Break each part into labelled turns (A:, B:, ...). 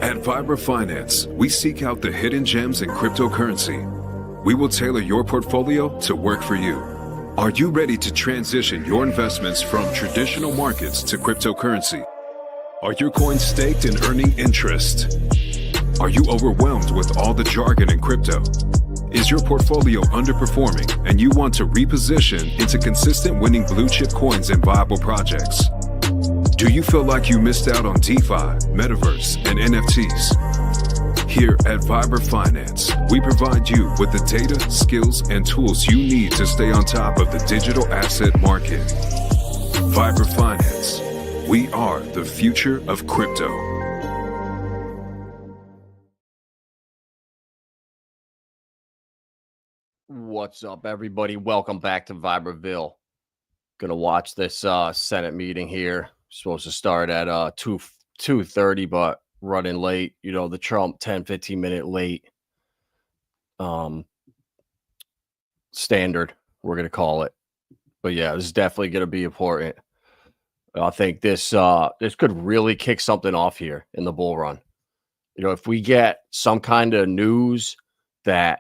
A: At Vibra Finance, we seek out the hidden gems in cryptocurrency. We will tailor your portfolio to work for you. Are you ready to transition your investments from traditional markets to cryptocurrency? Are your coins staked and earning interest? Are you overwhelmed with all the jargon in crypto? Is your portfolio underperforming and you want to reposition into consistent winning blue chip coins and viable projects? Do you feel like you missed out on DeFi, Metaverse, and NFTs? Here at Vibra Finance, we provide you with the data, skills, and tools you need to stay on top of the digital asset market. Vibra Finance. We are the future of crypto.
B: What's up, everybody? Welcome back to Vibraville. Gonna watch this Senate meeting here. Supposed to start at 2:30, but running late. You know, the Trump 10-15 minute late standard, we're gonna call it. But yeah, this is definitely gonna be important. I think this could really kick something off here in the bull run. You know, if we get some kind of news that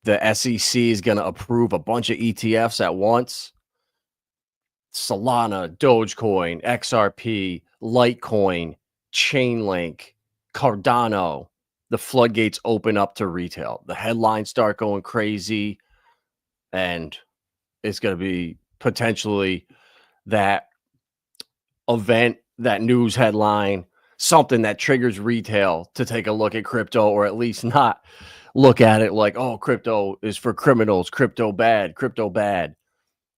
B: the SEC is going to approve a bunch of ETFs at once, Solana, Dogecoin, XRP, Litecoin, Chainlink, Cardano, the floodgates open up to retail. The headlines start going crazy, and it's going to be potentially that event, that news headline, something that triggers retail to take a look at crypto, or at least not look at it like, oh, crypto is for criminals, crypto bad,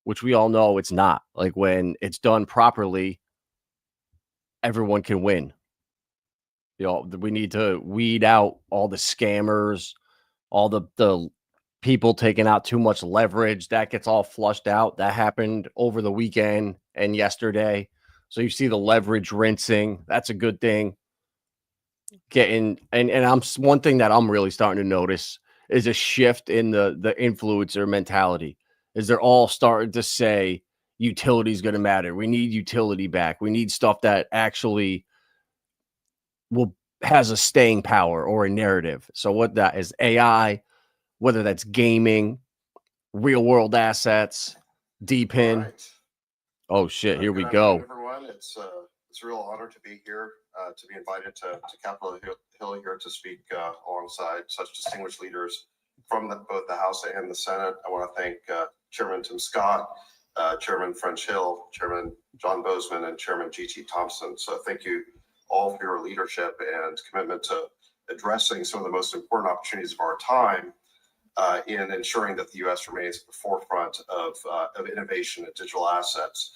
B: which we all know it's not. Like, when it's done properly, everyone can win. You know, we need to weed out all the scammers, all the people taking out too much leverage. That gets all flushed out. That happened over the weekend and yesterday. So you see the leverage rinsing. That's a good thing. And one thing that I'm really starting to notice is a shift in the influencer mentality. Is they're all starting to say utility is going to matter. We need utility back. We need stuff that actually has a staying power or a narrative. So what that is, AI, whether that's gaming, real world assets, DPIN. Right. Oh shit! Here we go.
C: Everyone, it's a real honor to be here, to be invited to Capitol Hill here to speak alongside such distinguished leaders from both the House and the Senate. I want to thank Chairman Tim Scott, Chairman French Hill, Chairman John Bozeman, and Chairman G.T. Thompson. So thank you all for your leadership and commitment to addressing some of the most important opportunities of our time in ensuring that the U.S. remains at the forefront of innovation and digital assets.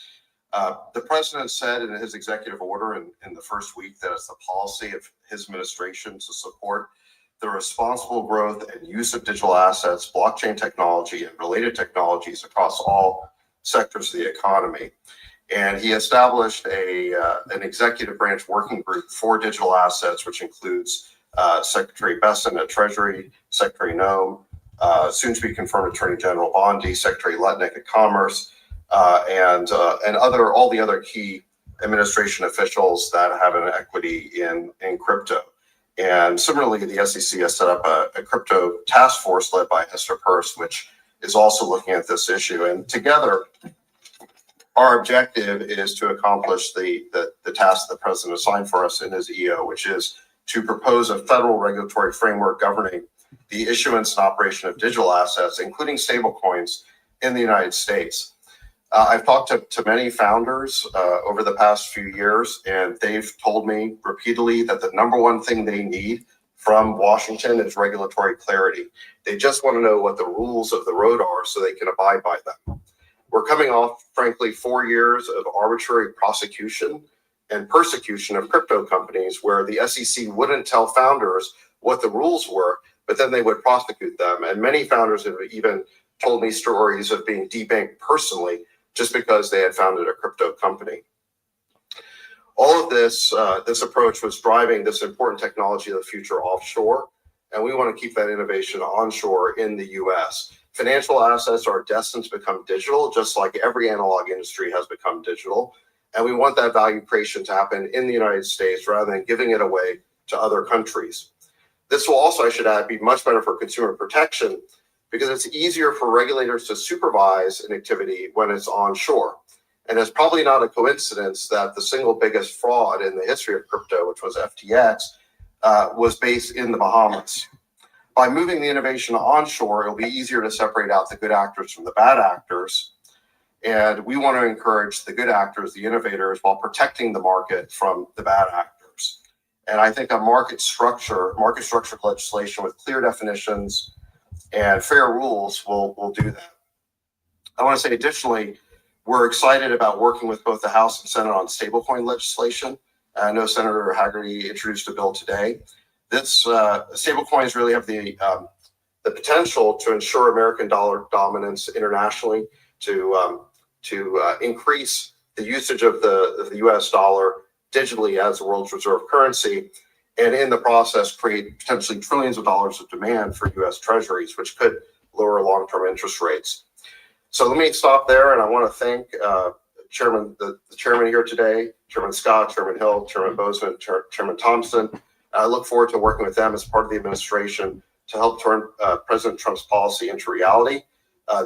C: The president said in his executive order in the first week that it's the policy of his administration to support the responsible growth and use of digital assets, blockchain technology, and related technologies across all sectors of the economy. And he established an executive branch working group for digital assets, which includes Secretary Besson at Treasury, Secretary Noem, soon to be confirmed Attorney General Bondi, Secretary Lutnick at Commerce, and all the other key administration officials that have an equity in crypto. And similarly, the SEC has set up a crypto task force led by Hester Peirce, which is also looking at this issue. And together, our objective is to accomplish the task the president assigned for us in his EO, which is to propose a federal regulatory framework governing the issuance and operation of digital assets, including stablecoins, in the United States. I've talked to many founders over the past few years, and they've told me repeatedly that the number one thing they need from Washington is regulatory clarity. They just want to know what the rules of the road are so they can abide by them. We're coming off, frankly, 4 years of arbitrary prosecution and persecution of crypto companies where the SEC wouldn't tell founders what the rules were, but then they would prosecute them. And many founders have even told me stories of being debanked personally just because they had founded a crypto company. All of this approach was driving this important technology of the future offshore, and we want to keep that innovation onshore in the US. Financial assets are destined to become digital, just like every analog industry has become digital. And we want that value creation to happen in the United States rather than giving it away to other countries. This will also, I should add, be much better for consumer protection because it's easier for regulators to supervise an activity when it's onshore. And it's probably not a coincidence that the single biggest fraud in the history of crypto, which was FTX, was based in the Bahamas. By moving the innovation onshore, it'll be easier to separate out the good actors from the bad actors. And we want to encourage the good actors, the innovators, while protecting the market from the bad actors. And I think a market structure legislation with clear definitions and fair rules will do that. I want to say additionally, we're excited about working with both the House and Senate on stablecoin legislation. I know Senator Haggerty introduced a bill today. This stablecoins really have the potential to ensure American dollar dominance internationally, to increase the usage of the U.S. dollar digitally as the world's reserve currency, and in the process create potentially trillions of dollars of demand for U.S. treasuries, which could lower long-term interest rates. So let me stop there, and I want to thank the chairman here today, Chairman Scott, Chairman Hill, Chairman Bozeman, Chairman Thompson. I look forward to working with them as part of the administration to help turn President Trump's policy into reality.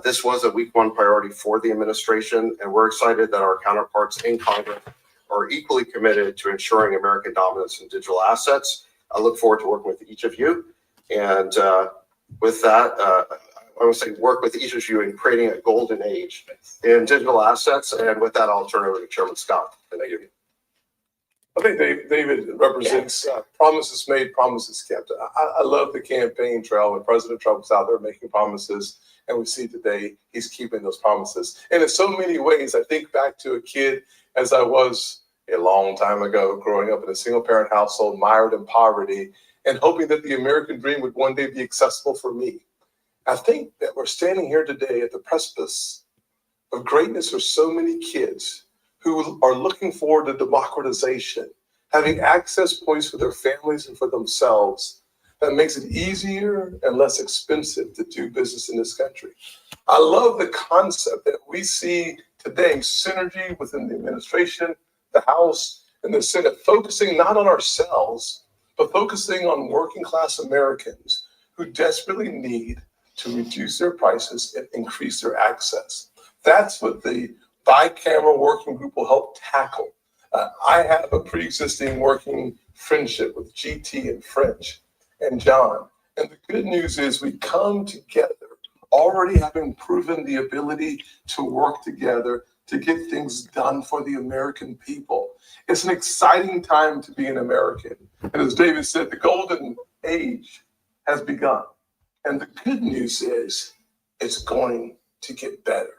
C: This was a week one priority for the administration, and we're excited that our counterparts in Congress are equally committed to ensuring American dominance in digital assets. I look forward to working with each of you. And with that, I want to say work with each of you in creating a golden age in digital assets. And with that, I'll turn it over to Chairman Scott. Thank you.
D: I think David represents promises made, promises kept. I love the campaign trail when President Trump was out there making promises, and we see today he's keeping those promises. And in so many ways, I think back to a kid as I was a long time ago, growing up in a single-parent household, mired in poverty, and hoping that the American dream would one day be accessible for me. I think that we're standing here today at the precipice of greatness for so many kids who are looking forward to democratization, having access points for their families and for themselves that makes it easier and less expensive to do business in this country. I love the concept that we see today, synergy within the administration, the House, and the Senate, focusing not on ourselves, but focusing on working class Americans who desperately need to reduce their prices and increase their access. That's what the bicameral working group will help tackle. I have a pre-existing working friendship with GT and French and John. And the good news is we come together already having proven the ability to work together to get things done for the American people. It's an exciting time to be an American. And as David said, the golden age has begun. And the good news is it's going to get better.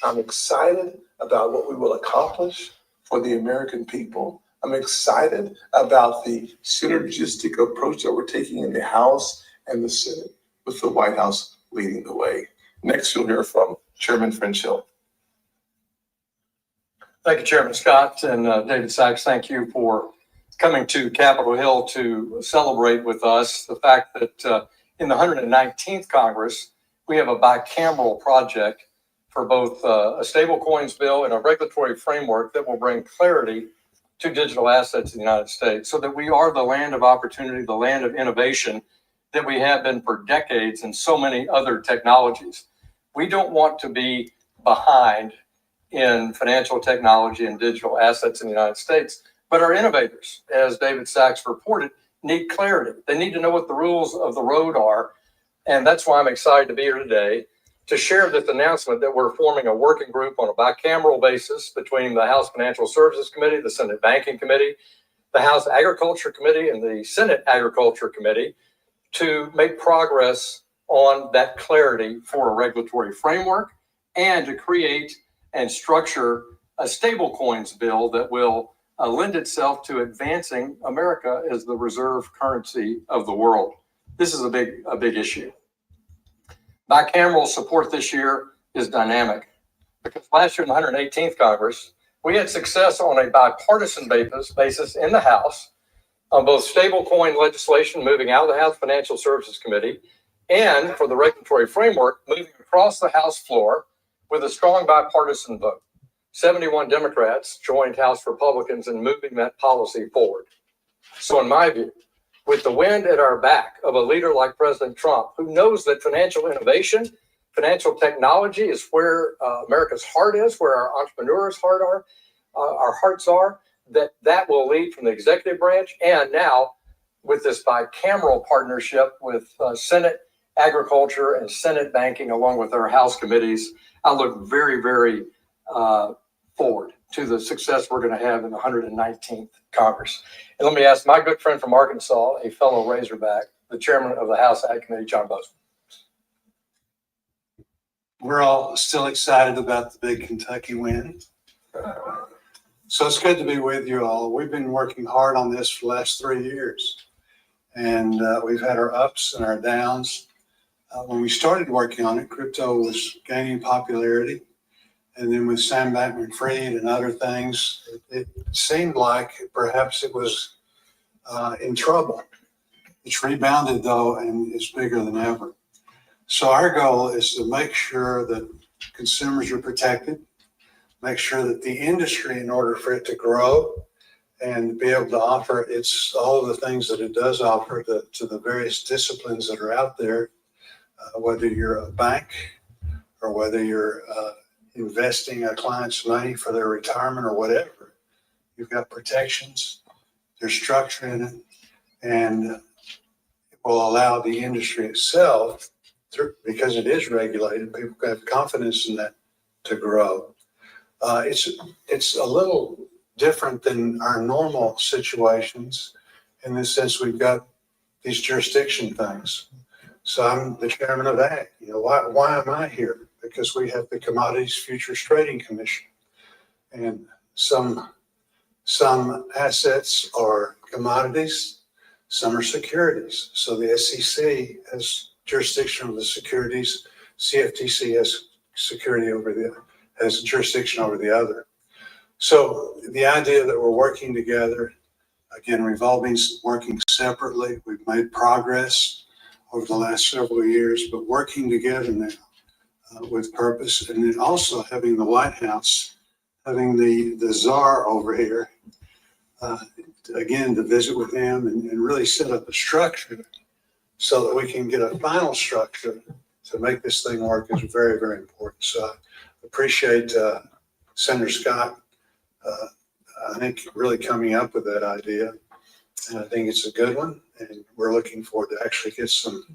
D: I'm excited about what we will accomplish for the American people. I'm excited about the synergistic approach that we're taking in the House and the Senate, with the White House leading the way. Next, you'll hear from Chairman French Hill.
E: Thank you, Chairman Scott, and David Sachs, thank you for coming to Capitol Hill to celebrate with us the fact that in the 119th Congress, we have a bicameral project for both a stablecoins bill and a regulatory framework that will bring clarity to digital assets in the United States, so that we are the land of opportunity, the land of innovation that we have been for decades in so many other technologies. We don't want to be behind in financial technology and digital assets in the United States, but our innovators, as David Sachs reported, need clarity. They need to know what the rules of the road are. And that's why I'm excited to be here today to share this announcement that we're forming a working group on a bicameral basis between the House Financial Services Committee, the Senate Banking Committee, the House Agriculture Committee, and the Senate Agriculture Committee to make progress on that clarity for a regulatory framework and to create and structure a stablecoins bill that will lend itself to advancing America as the reserve currency of the world. This is a big issue. Bicameral support this year is dynamic because last year in the 118th Congress, we had success on a bipartisan basis in the House on both stablecoin legislation moving out of the House Financial Services Committee and for the regulatory framework moving across the House floor with a strong bipartisan vote. 71 Democrats joined House Republicans in moving that policy forward. So in my view, with the wind at our back of a leader like President Trump, who knows that financial innovation, financial technology is where America's heart is, where our entrepreneurs' our hearts are, that will lead from the executive branch. And now with this bicameral partnership with Senate Agriculture and Senate Banking, along with our House committees, I look very, very forward to the success we're going to have in the 119th Congress. And let me ask my good friend from Arkansas, a fellow Razorback, the chairman of the House Ag Committee, John Bozeman.
F: We're all still excited about the big Kentucky win. So it's good to be with you all. We've been working hard on this for the last 3 years, and we've had our ups and our downs. When we started working on it, crypto was gaining popularity. And then with Sam Bankman-Fried and other things, it seemed like perhaps it was in trouble. It's rebounded, though, and it's bigger than ever. So our goal is to make sure that consumers are protected, make sure that the industry, in order for it to grow and be able to offer all of the things that it does offer to the various disciplines that are out there, whether you're a bank or whether you're investing a client's money for their retirement or whatever, you've got protections, there's structure in it, and it will allow the industry itself, because it is regulated, people have confidence in that, to grow. It's a little different than our normal situations in the sense we've got these jurisdiction things. So I'm the chairman of Ag. Why am I here? Because we have the Commodities Futures Trading Commission, and some assets are commodities, some are securities. So the SEC has jurisdiction over the securities, CFTC has jurisdiction over the other. So the idea that we're working together, again, we've all been working separately. We've made progress over the last several years, but working together now with purpose, and then also having the White House, having the czar over here, again, to visit with him and really set up a structure so that we can get a final structure to make this thing work is very, very important. So I appreciate Senator Scott, I think, really coming up with that idea. And I think it's a good one. And we're looking forward to actually get some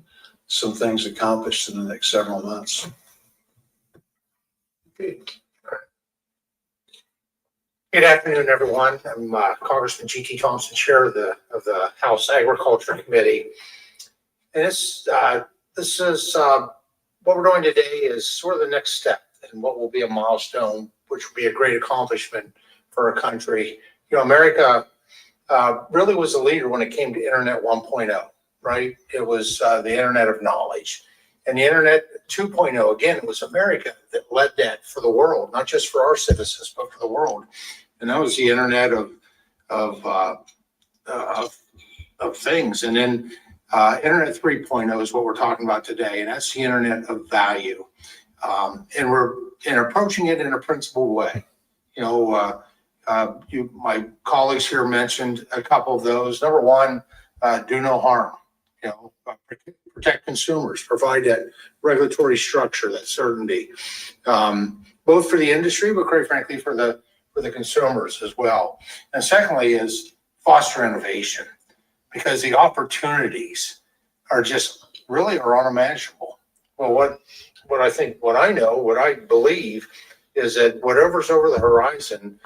F: things accomplished in the next several months.
G: Good afternoon, everyone. I'm Congressman G.T. Thompson, chair of the House Agriculture Committee. And this is what we're doing today is sort of the next step and what will be a milestone, which will be a great accomplishment for our country. America really was a leader when it came to Internet 1.0, right? It was the Internet of knowledge. And the Internet 2.0, again, it was America that led that for the world, not just for our citizens, but for the world. And that was the Internet of things. And then Internet 3.0 is what we're talking about today, and that's the Internet of value. And we're approaching it in a principled way. My colleagues here mentioned a couple of those. Number one, do no harm. Protect consumers, provide that regulatory structure, that certainty, both for the industry, but quite frankly for the consumers as well. And secondly is foster innovation, because the opportunities are just really are unimaginable. Well, what I believe is that whatever's over the horizon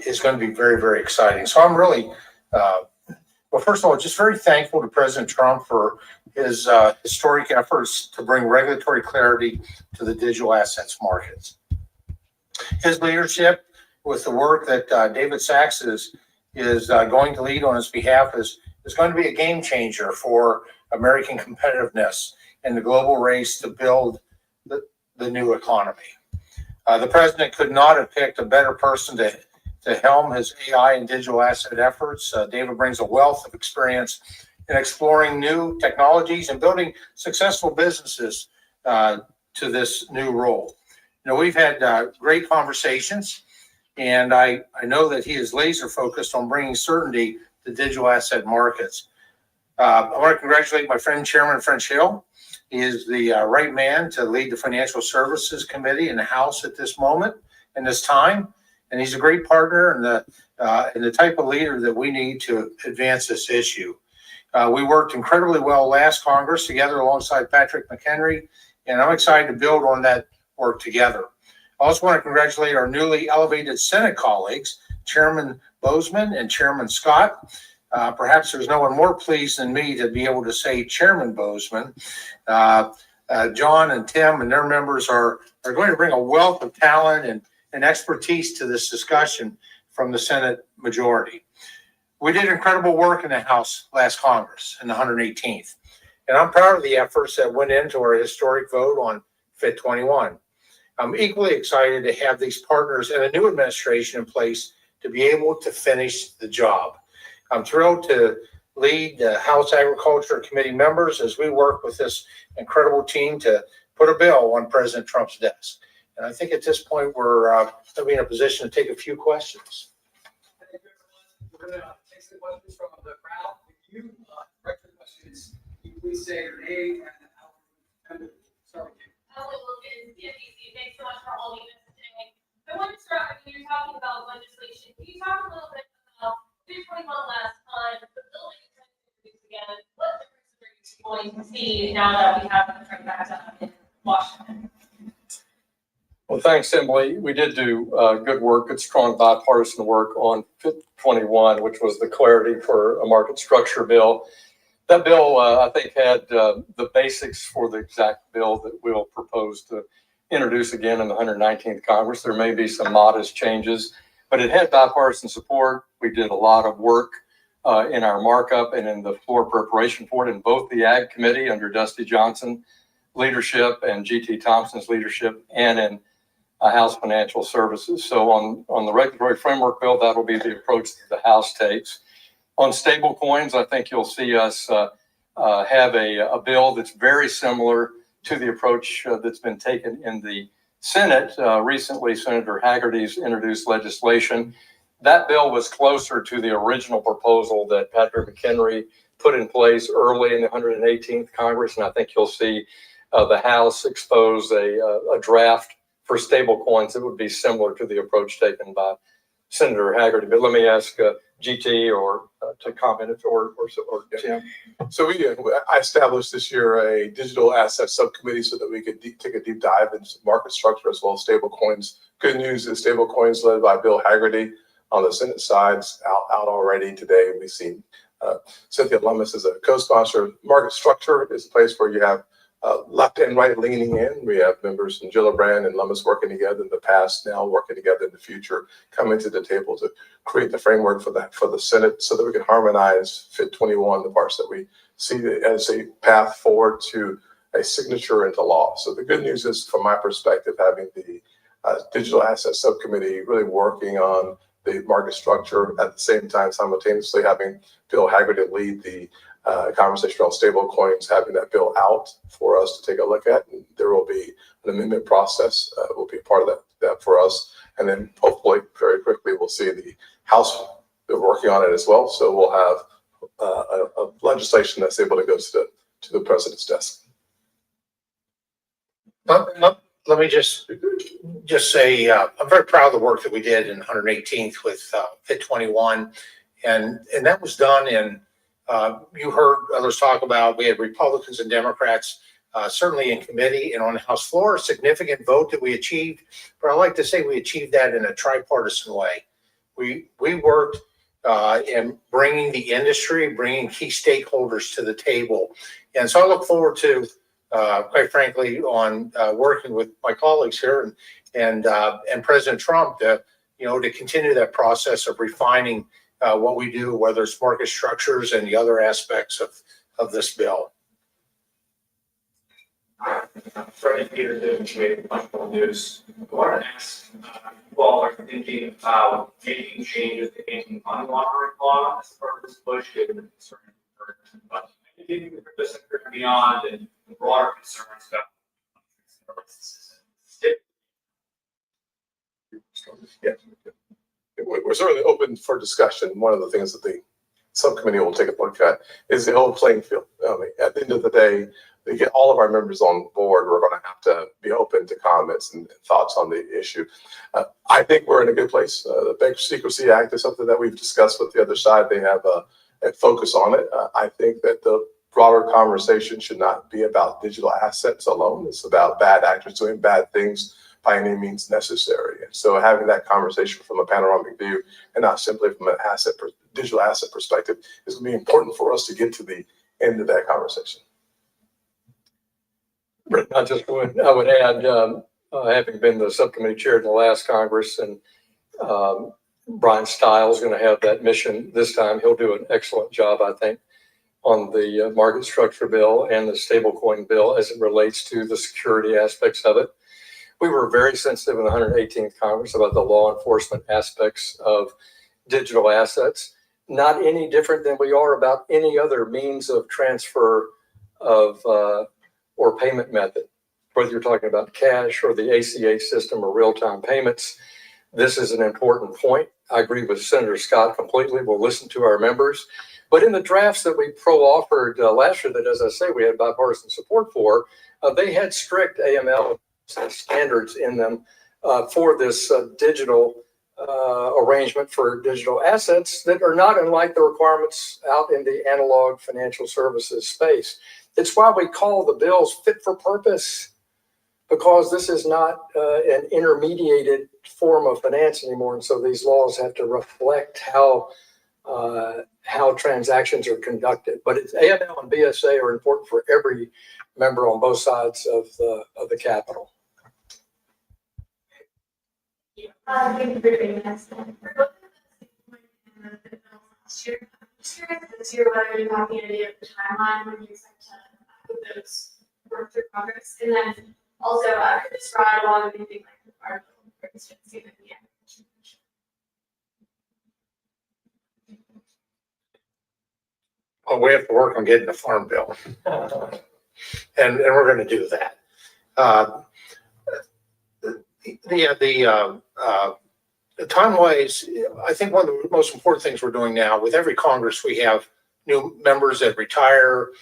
G: is going to be very, very exciting. So I'm really, well, first of all, just very thankful to President Trump for his historic efforts to bring regulatory clarity to the digital assets markets. His leadership with the work that David Sachs is going to lead on his behalf is going to be a game changer for American competitiveness in the global race to build the new economy. The president could not have picked a better person to helm his AI and digital asset efforts. David brings a wealth of experience in exploring new technologies and building successful businesses to this new role. We've had great conversations, and I know that he is laser focused on bringing certainty to digital asset markets. I want to congratulate my friend Chairman French Hill. He is the right man to lead the Financial Services Committee in the House at this moment and this time. And he's a great partner and the type of leader that we need to advance this issue. We worked incredibly well last Congress together alongside Patrick McHenry, and I'm excited to build on that work together. I also want to congratulate our newly elevated Senate colleagues, Chairman Bozeman and Chairman Scott. Perhaps there's no one more pleased than me to be able to say Chairman Bozeman. John and Tim and their members are going to bring a wealth of talent and expertise to this discussion from the Senate majority. We did incredible work in the House last Congress in the 118th, and I'm proud of the efforts that went into our historic vote on FIT 21. I'm equally excited to have these partners and a new administration in place to be able to finish the job. I'm thrilled to lead the House Agriculture Committee members as we work with this incredible team to put a bill on President Trump's desk. And I think at this point, we're going to be in a position to take a few questions.
E: Thank you, everyone. We're going to take some questions from the crowd. If you direct your questions, you please say your name and how you start with you.
H: Emily Wilkins, CNBC. Thanks so much for holding this today. I want to start with you talking about legislation. Can you talk a little bit about 21 last time, the bill that you're trying to introduce again? What differences are you going to see now that we have the trifecta in Washington?
E: Well, thanks, Emily. We did do good work, good, strong bipartisan work on FIT 21, which was the Clarity for a Market Structure bill. That bill, I think, had the basics for the exact bill that we'll propose to introduce again in the 119th Congress. There may be some modest changes, but it had bipartisan support. We did a lot of work in our markup and in the floor preparation for it in both the Ag Committee under Dusty Johnson leadership and G.T. Thompson's leadership and in House Financial Services. So on the regulatory framework bill, that'll be the approach that the House takes. On stable coins, I think you'll see us have a bill that's very similar to the approach that's been taken in the Senate. Recently, Senator Hagerty's introduced legislation. That bill was closer to the original proposal that Patrick McHenry put in place early in the 118th Congress, and I think you'll see the House expose a draft for stable coins that would be similar to the approach taken by Senator Hagerty. But let me ask GT or to comment or Tim.
D: So I established this year a digital asset subcommittee so that we could take a deep dive into market structure as well as stable coins. Good news is stable coins led by Bill Hagerty on the Senate side's out already today. We've seen Cynthia Lummis as a co-sponsor. Market structure is a place where you have left and right leaning in. We have members from Gillibrand and Lummis working together in the past, now working together in the future, coming to the table to create the framework for the Senate so that we can harmonize FIT 21, the parts that we see as a path forward to a signature into law. So the good news is, from my perspective, having the digital asset subcommittee really working on the market structure at the same time, simultaneously having Bill Hagerty lead the conversation on stable coins, having that bill out for us to take a look at. And there will be an amendment process, will be part of that for us. And then hopefully very quickly, we'll see the House, they're working on it as well. So we'll have a legislation that's able to go to the president's desk.
G: Let me just say, I'm very proud of the work that we did in 118th with FIT 21. And that was done in, you heard others talk about, we had Republicans and Democrats, certainly in committee and on the House floor, a significant vote that we achieved. But I like to say we achieved that in a tripartisan way. We worked in bringing the industry, bringing key stakeholders to the table. And so I look forward to, quite frankly, on working with my colleagues here and President Trump to continue that process of refining what we do, whether it's market structures and the other aspects of this bill.
I: Freddie Peterson, Committee on News. I want to ask, you all are thinking about making changes to banking money laundering law as part of this push, given the concern for anything this occurred beyond and the broader concerns about
D: Yeah. We're certainly open for discussion. One of the things that the subcommittee will take a look at is the whole playing field. I mean, at the end of the day, to get all of our members on board, we're going to have to be open to comments and thoughts on the issue. I think we're in a good place. The Bank Secrecy Act is something that we've discussed with the other side. They have a focus on it. I think that the broader conversation should not be about digital assets alone. It's about bad actors doing bad things by any means necessary. And so having that conversation from a panoramic view and not simply from an digital asset perspective is going to be important for us to get to the end of that conversation.
E: I would add, having been the subcommittee chair in the last Congress, and Brian Stiles is going to have that mission this time. He'll do an excellent job, I think, on the market structure bill and the stablecoin bill as it relates to the security aspects of it. We were very sensitive in the 118th Congress about the law enforcement aspects of digital assets, not any different than we are about any other means of transfer of or payment method, whether you're talking about cash or the ACH system or real-time payments. This is an important point. I agree with Senator Scott completely. We'll listen to our members. But in the drafts that we offered last year that, as I say, we had bipartisan support for, they had strict AML standards in them for this digital arrangement for digital assets that are not unlike the requirements out in the analog financial services space. It's why we call the bills fit for purpose, because this is not an intermediated form of finance anymore. And so these laws have to reflect how transactions are conducted. But it's AML and BSA are important for every member on both sides of the Capitol.
H: Thank you for doing this. For both of the last year, I'm curious this year whether you have any idea of the timeline when you expect to put those work through Congress, and then also describe on anything like the fire bill, for instance, given the application.
G: Well, we have to work on getting the farm bill, and we're going to do that. The time-wise, I think one of the most important things we're doing now, with every Congress, we have new members that retire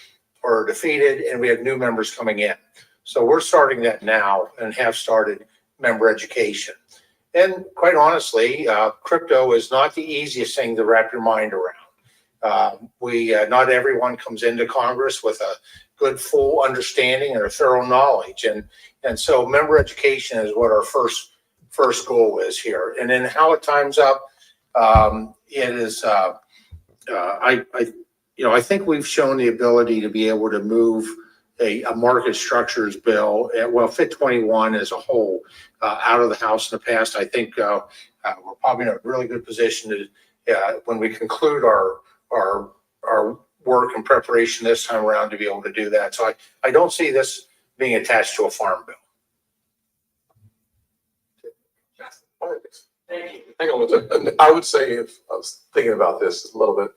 G: or are defeated, and we have new members coming in. So we're starting that now and have started member education. And quite honestly, crypto is not the easiest thing to wrap your mind around. Not everyone comes into Congress with a good, full understanding or thorough knowledge. And so member education is what our first goal is here. And then how it times up, it is, I think we've shown the ability to be able to move a market structures bill, FIT 21 as a whole, out of the House in the past. I think we're probably in a really good position to, when we conclude our work and preparation this time around, to be able to do that. So I don't see this being attached to a farm bill.
E: Thank you. Hang on one second.
D: I would say, if I was thinking about this a little bit,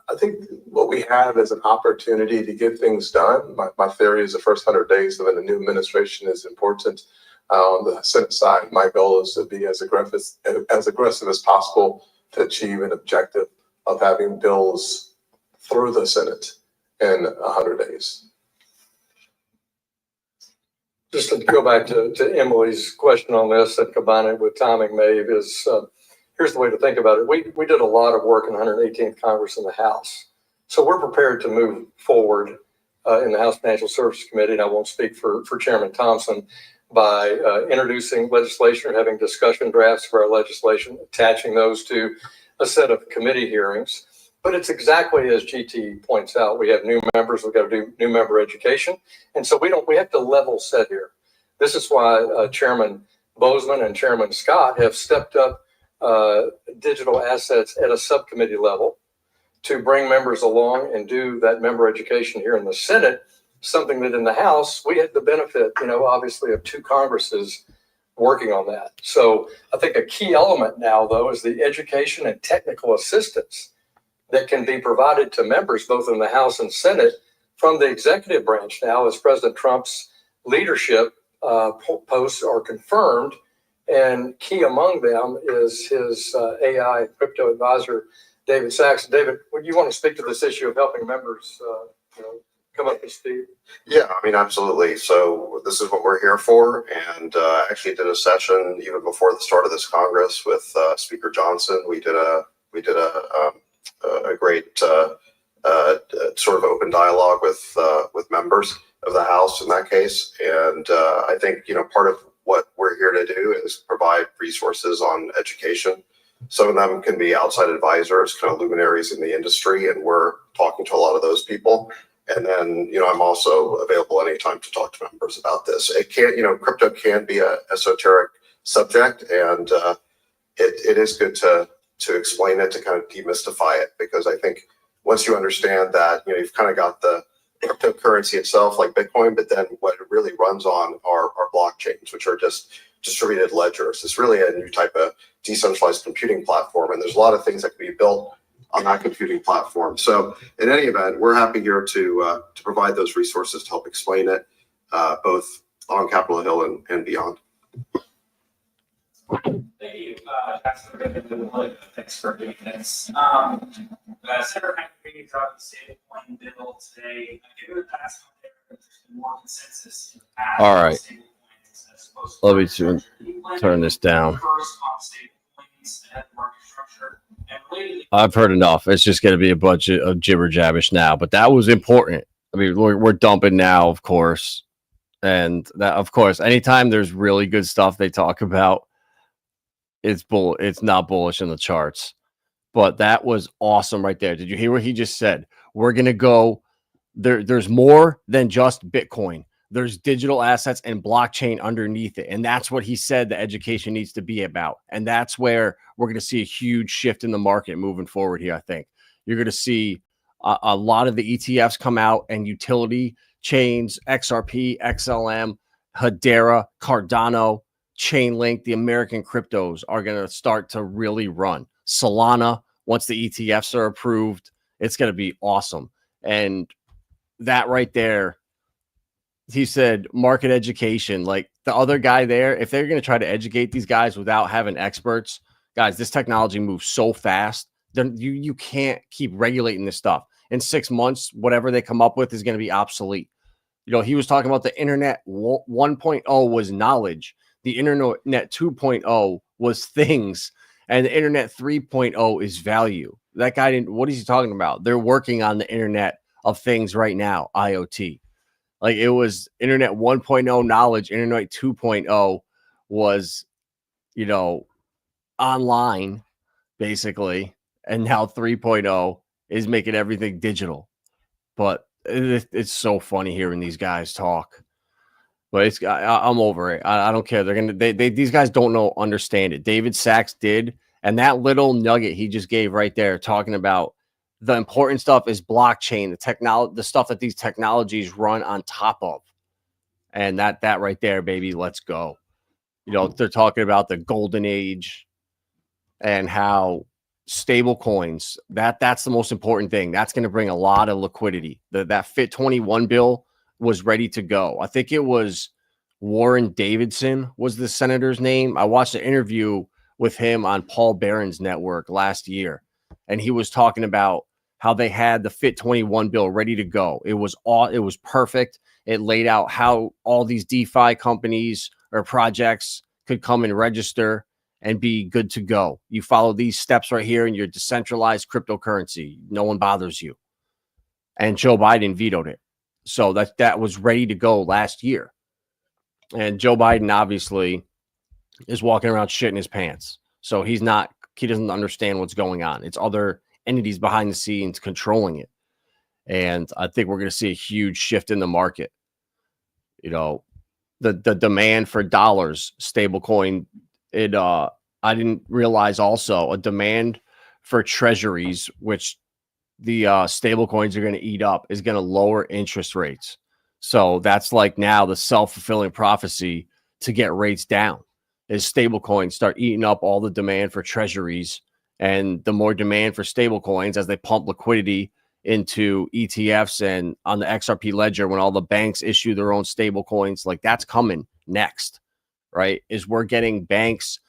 D: I think what we have is an opportunity to get things done. My theory is the first 100 days of a new administration is important. On the Senate side, my goal is to be as aggressive as possible to achieve an objective of having bills through the Senate in 100 days.
E: Just to go back to Emily's question on this and combine it with timing, Maeve, is here's the way to think about it. We did a lot of work in the 118th Congress in the House. So we're prepared to move forward in the House Financial Services Committee, and I won't speak for Chairman Thompson, by introducing legislation or having discussion drafts for our legislation, attaching those to a set of committee hearings. But it's exactly as GT points out. We have new members. We've got to do new member education. And so we have to level set here. This is why Chairman Bozeman and Chairman Scott have stepped up digital assets at a subcommittee level to bring members along and do that member education here in the Senate, something that in the House, we had the benefit, obviously of 2 Congresses working on that. So I think a key element now, though, is the education and technical assistance that can be provided to members both in the House and Senate from the executive branch now, as President Trump's leadership posts are confirmed. And key among them is his AI crypto advisor David Sachs. David, would you want to speak to this issue of helping members, come up to speed?
C: Yeah, I mean, absolutely. So this is what we're here for. And I actually did a session even before the start of this Congress with Speaker Johnson. We did a great sort of open dialogue with members of the House in that case. And I think, part of what we're here to do is provide resources on education. Some of them can be outside advisors, kind of luminaries in the industry, and we're talking to a lot of those people. And then, I'm also available anytime to talk to members about this. It can, crypto can be an esoteric subject, and it is good to explain it, to kind of demystify it, because I think once you understand that, you've kind of got the cryptocurrency itself, like Bitcoin, but then what it really runs on are blockchains, which are just distributed ledgers. It's really a new type of decentralized computing platform, and there's a lot of things that can be built on that computing platform. So in any event, we're happy here to provide those resources to help explain it, both on Capitol Hill and beyond.
I: Thank you, thanks for doing this. Senator Henry dropped the stablecoin bill today. Given the past, there's been more consensus in the past.
B: All right. Let me
I: to
B: turn this down.
I: First on stablecoins and market structure. And related,
B: I've heard enough. It's just going to be a bunch of jibber jabbish now, but that was important. I mean, we're dumping now, of course. And that, of course, anytime there's really good stuff they talk about, it's not bullish in the charts. But that was awesome right there. Did you hear what he just said? We're going to go there's more than just Bitcoin. There's digital assets and blockchain underneath it. And that's what he said the education needs to be about. And that's where we're going to see a huge shift in the market moving forward here, I think. You're going to see a lot of the ETFs come out, and utility chains, XRP, XLM, Hedera, Cardano, Chainlink, the American cryptos are going to start to really run. Solana, once the ETFs are approved, it's going to be awesome. And that right there, he said market education. Like the other guy there, if they're going to try to educate these guys without having experts, guys, this technology moves so fast. Then you can't keep regulating this stuff. In 6 months, whatever they come up with is going to be obsolete. He was talking about the internet 1.0 was knowledge. The internet 2.0 was things. And the internet 3.0 is value. That guy didn't, what is he talking about? They're working on the internet of things right now, IoT. Like it was internet 1.0 knowledge, internet 2.0 was, online basically. And now 3.0 is making everything digital. But it's so funny hearing these guys talk. But I'm over it. I don't care. These guys don't understand it. David Sachs did. And that little nugget he just gave right there, talking about the important stuff is blockchain, the stuff that these technologies run on top of. And that right there, baby, let's go. They're talking about the golden age and how stable coins, that's the most important thing. That's going to bring a lot of liquidity. That Fit 21 bill was ready to go. I think it was Warren Davidson was the senator's name. I watched an interview with him on Paul Barron's network last year, and he was talking about how they had the Fit 21 bill ready to go. It was perfect. It laid out how all these DeFi companies or projects could come and register and be good to go. You follow these steps right here and you're decentralized cryptocurrency. No one bothers you. And Joe Biden vetoed it. So that was ready to go last year. And Joe Biden obviously is walking around shitting his pants. So he doesn't understand what's going on. It's other entities behind the scenes controlling it. And I think we're going to see a huge shift in the market. The demand for dollars, stablecoin, I didn't realize also a demand for treasuries, which the stable coins are going to eat up, is going to lower interest rates. So that's like now the self-fulfilling prophecy to get rates down is stable coins start eating up all the demand for treasuries, and the more demand for stable coins as they pump liquidity into ETFs and on the XRP ledger, when all the banks issue their own stable coins, like that's coming next, right? Is we're getting banks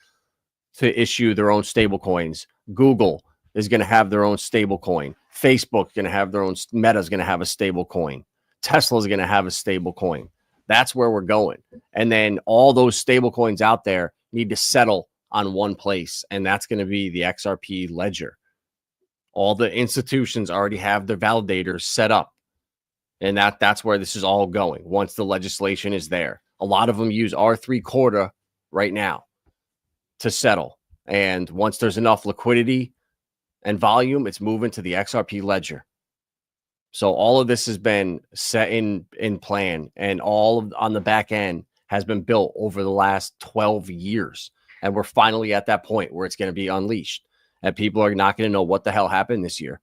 B: to issue their own stable coins. Google, is going to have their own stable coin. Facebook's going to have their own, Meta's going to have a stable coin. Tesla's going to have a stable coin. That's where we're going. And then all those stable coins out there need to settle on one place, and that's going to be the XRP ledger. All the institutions already have their validators set up, and that's where this is all going once the legislation is there. A lot of them use R3 Corda right now to settle, and once there's enough liquidity and volume, it's moving to the XRP ledger. So all of this has been set in plan, and all of, on the back end has been built over the last 12 years. And we're finally at that point where it's going to be unleashed, and people are not going to know what the hell happened this year.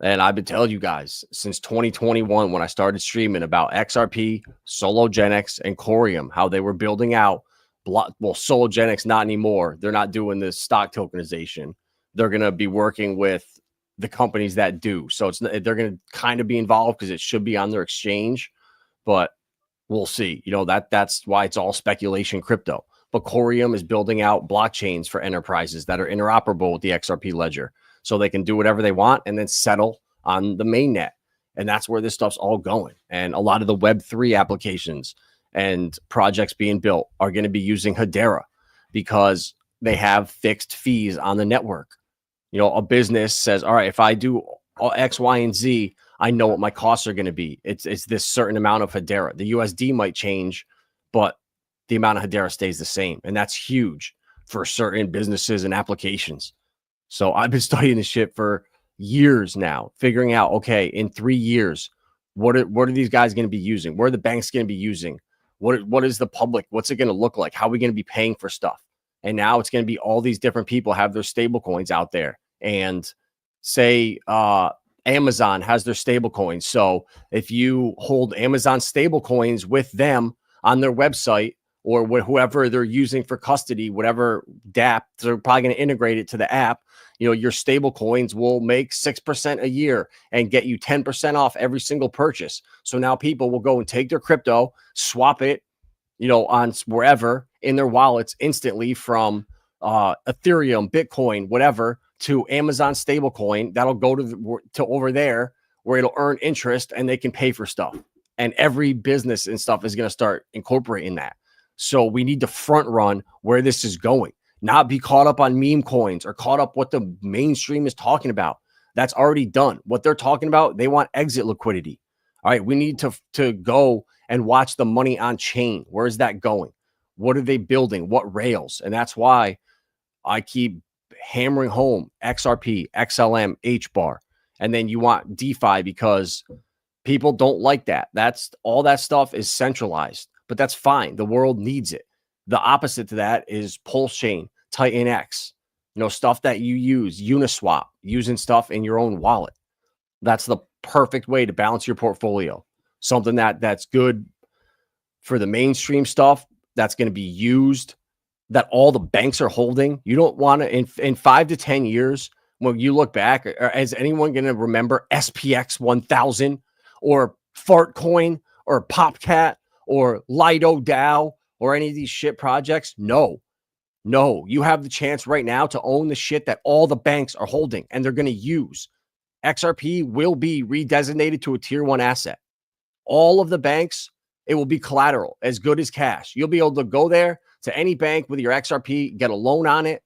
B: And I've been telling you guys since 2021, when I started streaming about XRP, Sologenics, and Corium, how they were building out. Well, Sologenics, not anymore. They're not doing this stock tokenization. They're going to be working with the companies that do. So they're going to kind of be involved because it should be on their exchange, but we'll see. You know, that's why it's all speculation crypto. But Corium is building out blockchains for enterprises that are interoperable with the XRP ledger, so they can do whatever they want and then settle on the mainnet. And that's where this stuff's all going. And a lot of the Web3 applications and projects being built are going to be using Hedera because they have fixed fees on the network. You know, a business says, all right, if I do X, Y, and Z, I know what my costs are going to be. It's this certain amount of Hedera. The USD might change, but the amount of Hedera stays the same. And that's huge for certain businesses and applications. So I've been studying this shit for years now, figuring out, okay, in 3 years, what are these guys going to be using? Where are the banks going to be using? What is the public? What's it going to look like? How are we going to be paying for stuff? And now it's going to be all these different people have their stable coins out there. And say Amazon has their stable coins. So if you hold Amazon stable coins with them on their website, or whoever they're using for custody, whatever DApp, they're probably going to integrate it to the app. You know, your stable coins will make 6% a year and get you 10% off every single purchase. So now people will go and take their crypto, swap it, you know, on wherever in their wallets instantly from Ethereum, Bitcoin, whatever, to Amazon stablecoin. That'll go to over there where it'll earn interest and they can pay for stuff. And every business and stuff is going to start incorporating that. So we need to front run where this is going, not be caught up on meme coins or caught up what the mainstream is talking about. That's already done. What they're talking about, they want exit liquidity. All right, we need to go and watch the money on chain. Where is that going? What are they building? What rails? And that's why I keep hammering home XRP, XLM, HBAR. And then you want DeFi because people don't like that. That's all that stuff is centralized. But that's fine. The world needs it. The opposite to that is Pulse Chain, Titan X, you know, stuff that you use, Uniswap, using stuff in your own wallet. That's the perfect way to balance your portfolio. Something that's good for the mainstream stuff that's going to be used, that all the banks are holding. You don't want to, in 5 to 10 years, when you look back, is anyone going to remember SPX 1000 or Fartcoin or Popcat or Lido DAO or any of these shit projects? No, you have the chance right now to own the shit that all the banks are holding and they're going to use. XRP will be redesignated to a tier 1 asset. All of the banks, it will be collateral, as good as cash. You'll be able to go there to any bank with your XRP, get a loan on it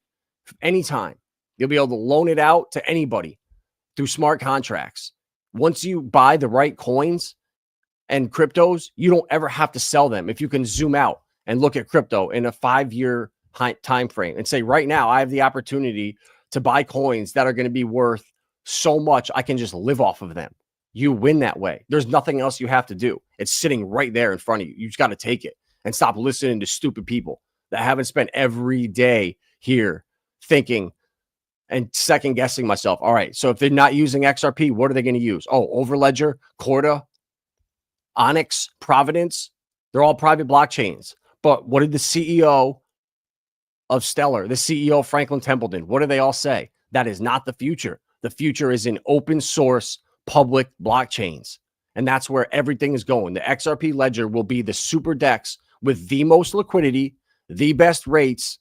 B: anytime. You'll be able to loan it out to anybody through smart contracts. Once you buy the right coins and cryptos, you don't ever have to sell them. If you can zoom out and look at crypto in a 5-year time frame and say, right now, I have the opportunity to buy coins that are going to be worth so much, I can just live off of them. You win that way. There's nothing else you have to do. It's sitting right there in front of you. You just got to take it and stop listening to stupid people that haven't spent every day here thinking and second guessing myself. All right, so if they're not using XRP, what are they going to use? Oh, Overledger, Corda, Onyx, Providence, they're all private blockchains. But what did the CEO of Stellar, the CEO of Franklin Templeton, what do they all say? That is not the future. The future is in open source public blockchains. And that's where everything is going. The XRP ledger will be the super DEX with the most liquidity, the best rates,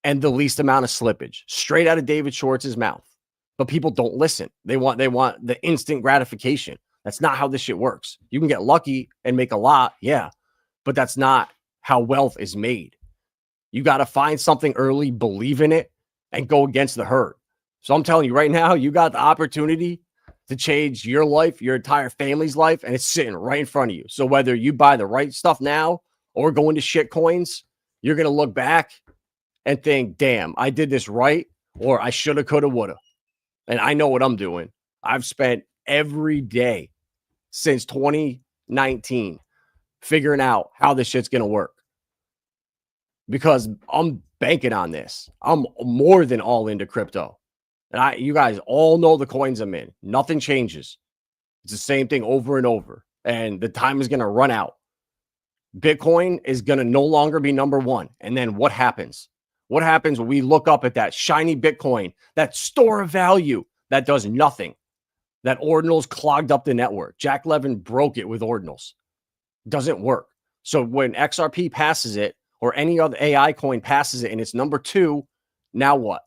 B: and the least amount of slippage. Straight out of David Schwartz's mouth. But people don't listen. They want the instant gratification. That's not how this shit works. You can get lucky and make a lot, yeah, but that's not how wealth is made. You got to find something early, believe in it, and go against the herd. So I'm telling you right now, you got the opportunity to change your life, your entire family's life, and it's sitting right in front of you. So whether you buy the right stuff now or go into shit coins, you're going to look back and think, damn, I did this right, or I shoulda, coulda, woulda. And I know what I'm doing. I've spent every day since 2019 figuring out how this shit's going to work, because I'm banking on this. I'm more than all into crypto. And you guys all know the coins I'm in. Nothing changes. It's the same thing over and over. And the time is going to run out. Bitcoin is going to no longer be number one. And then what happens? What happens when we look up at that shiny Bitcoin, that store of value that does nothing? That ordinals clogged up the network. Jack Levin broke it with ordinals. Doesn't work. So when XRP passes it, or any other AI coin passes it, and it's number two, now what?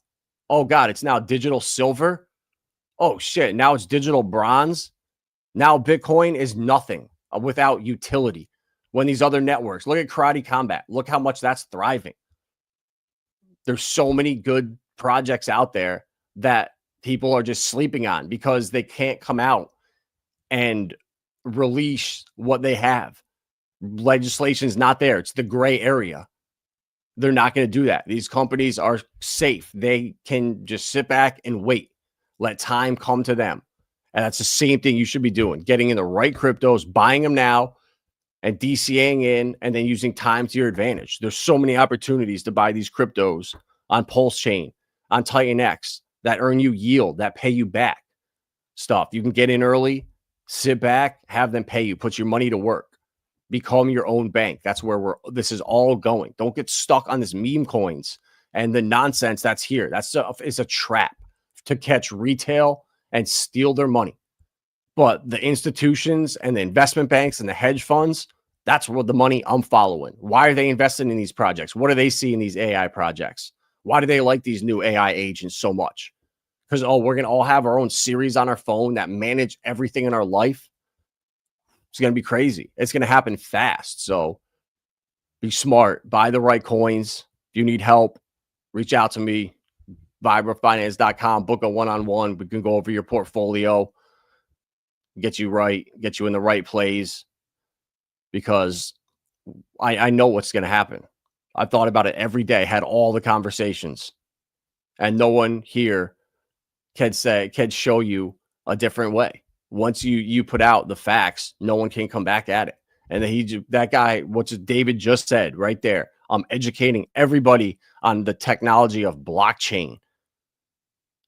B: Oh, God, it's now digital silver. Oh, shit, now it's digital bronze. Now Bitcoin is nothing without utility. When these other networks, look at Karate Combat. Look how much that's thriving. There's so many good projects out there that people are just sleeping on because they can't come out and release what they have. Legislation's not there. It's the gray area. They're not going to do that. These companies are safe. They can just sit back and wait. Let time come to them. And that's the same thing you should be doing. Getting in the right cryptos, buying them now, and DCAing in, and then using time to your advantage. There's so many opportunities to buy these cryptos on Pulse Chain, on Titan X, that earn you yield, that pay you back stuff. You can get in early, sit back, have them pay you, put your money to work. Become your own bank. That's where this is all going. Don't get stuck on this meme coins and the nonsense that's here. That stuff is a trap to catch retail and steal their money. But the institutions and the investment banks and the hedge funds, that's what the money I'm following. Why are they investing in these projects? What do they see in these AI projects? Why do they like these new AI agents so much? Because, we're going to all have our own series on our phone that manage everything in our life. It's going to be crazy. It's going to happen fast. So be smart. Buy the right coins. If you need help, reach out to me. VibraFinance.com. Book a one-on-one. We can go over your portfolio, get you right, get you in the right plays, because I know what's going to happen. I've thought about it every day, had all the conversations, and no one here can show you a different way. Once you put out the facts, no one can come back at it. And then that guy, David just said right there, I'm educating everybody on the technology of blockchain,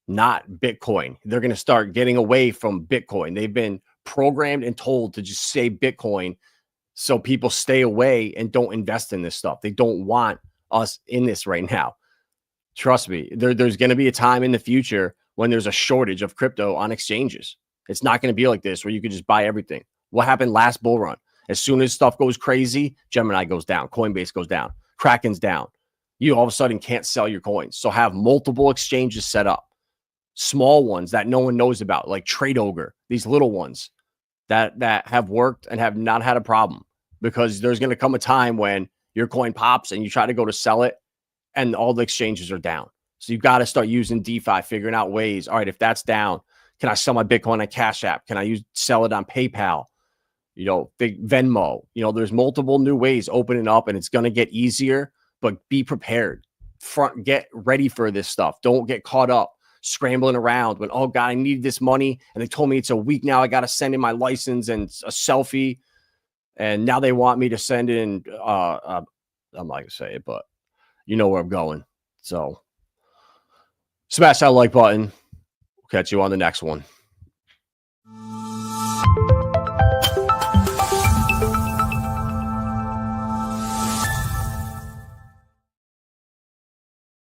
B: not Bitcoin. They're going to start getting away from Bitcoin. They've been programmed and told to just say Bitcoin, so people stay away and don't invest in this stuff. They don't want us in this right now. Trust me, there's going to be a time in the future when there's a shortage of crypto on exchanges. It's not going to be like this where you can just buy everything. What happened last bull run? As soon as stuff goes crazy, Gemini goes down, Coinbase goes down, Kraken's down. You all of a sudden can't sell your coins. So have multiple exchanges set up. Small ones that no one knows about, like Trade Ogre, these little ones that have worked and have not had a problem, because there's going to come a time when your coin pops and you try to go to sell it and all the exchanges are down. So you've got to start using DeFi, figuring out ways. All right, if that's down, can I sell my Bitcoin on Cash App? Can I sell it on PayPal? Big Venmo. There's multiple new ways opening up, and it's going to get easier, but be prepared. Get ready for this stuff. Don't get caught up scrambling around when, oh God, I need this money, and they told me it's a week now. I got to send in my license and a selfie, and now they want me to send in. I'm not gonna say it, but you know where I'm going. So smash that like button. Catch you on the next one.